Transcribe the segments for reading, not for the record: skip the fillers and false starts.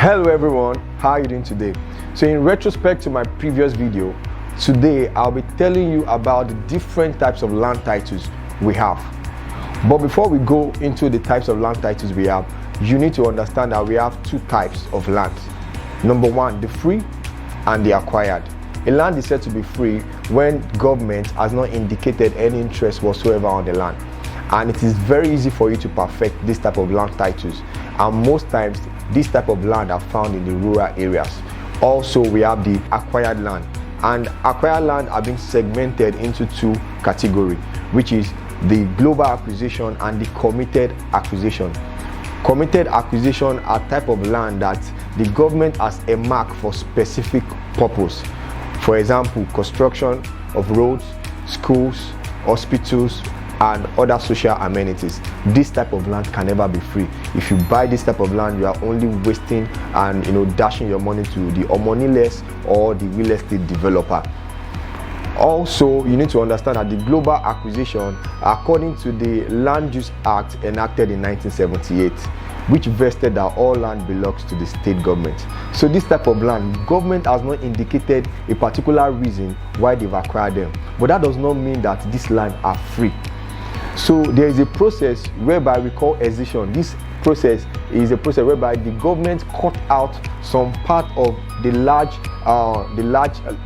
Hello everyone, how are you doing today? So in retrospect to my previous video, today I'll be telling you about the different types of land titles we have. But before we go into the types of land titles we have, you need to understand that we have two types of land. Number one, the free and the acquired. A land is said to be free when government has not indicated any interest whatsoever on the land. And it is very easy for you to perfect this type of land titles. And most times, this type of land are found in the rural areas. Also, we have the acquired land. And acquired land are being segmented into two categories, which is the global acquisition and the committed acquisition. Committed acquisition are type of land that the government has earmarked for specific purpose. For example, construction of roads, schools, hospitals, and other social amenities. This type of land can never be free. If you buy this type of land, you are only wasting and dashing your money to the moneyless or the real estate developer. Also, you need to understand that the global acquisition, according to the Land Use Act enacted in 1978, which vested that all land belongs to the state government. So this type of land, government has not indicated a particular reason why they've acquired them, but that does not mean that this land are free. So there is a process whereby we call excision. This process is a process whereby the government cut out some part of the large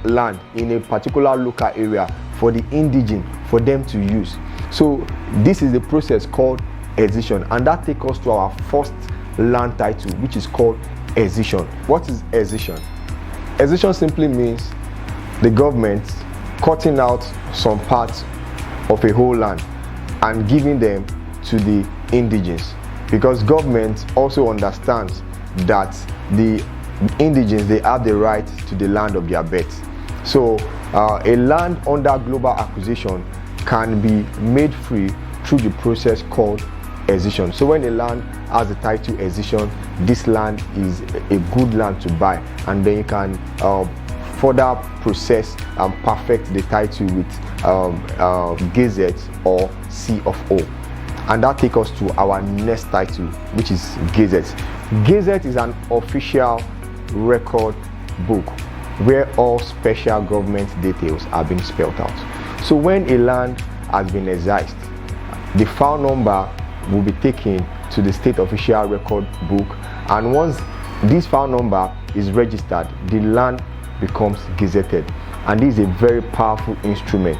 land in a particular local area for the indigent, for them to use. So this is the process called excision, and that takes us to our first land title, which is called excision. What is excision? Excision simply means the government cutting out some parts of a whole land and giving them to the indigents, because government also understands that the indigents, they have the right to the land of their birth. So a land under global acquisition can be made free through the process called excision. So when a land has the title excision, this land is a good land to buy, and then you can further process and perfect the title with Gazette or C of O. And that takes us to our next title, which is Gazette. Gazette is an official record book where all special government details are being spelled out. So when a land has been excised, the file number will be taken to the state official record book, and once this file number is registered, the land becomes gazetted. And this is a very powerful instrument.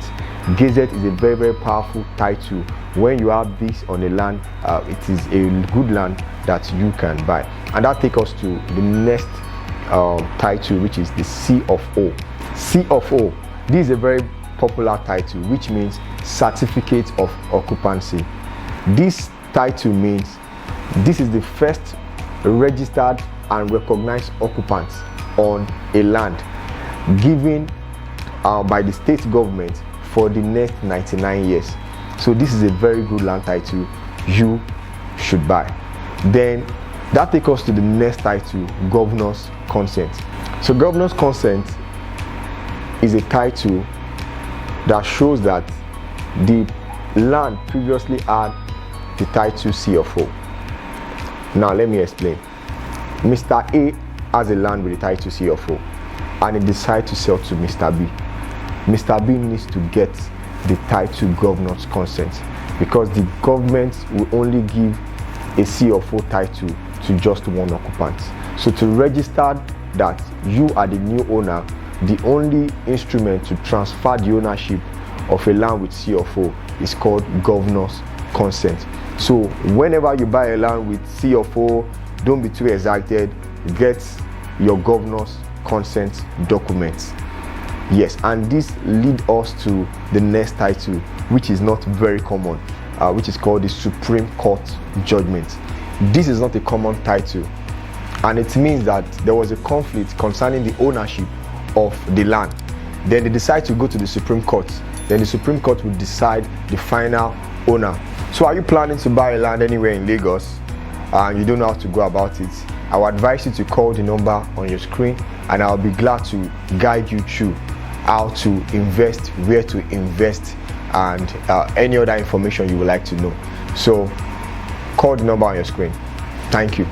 Gazette is a very, very powerful title. When you have this on a land, it is a good land that you can buy. And that takes us to the next title, which is the C of O. C of O. This is a very popular title, which means certificate of occupancy. This title means this is the first registered and recognized occupant on a land given by the state government for the next 99 years. So this is a very good land title you should buy. Then that takes us to the next title, governor's consent. So governor's consent is a title that shows that the land previously had the title C of O. Now let me explain. Mr. A has a land with the title C of O, and he decides to sell to Mr. B. Mr. B needs to get the title governor's consent, because the government will only give a C of O title to just one occupant. So to register that you are the new owner, the only instrument to transfer the ownership of a land with C of O is called governor's consent. So whenever you buy a land with C of O, don't be too excited. Get your governor's consent documents. Yes, and this leads us to the next title, which is not very common, which is called the Supreme Court judgment. This is not a common title, and it means that there was a conflict concerning the ownership of the land. Then they decide to go to the Supreme Court. Then the Supreme Court will decide the final owner. So are you planning to buy a land anywhere in Lagos and you don't know how to go about it? I would advise you to call the number on your screen, and I'll be glad to guide you through how to invest, where to invest, and any other information you would like to know. So call the number on your screen. Thank you.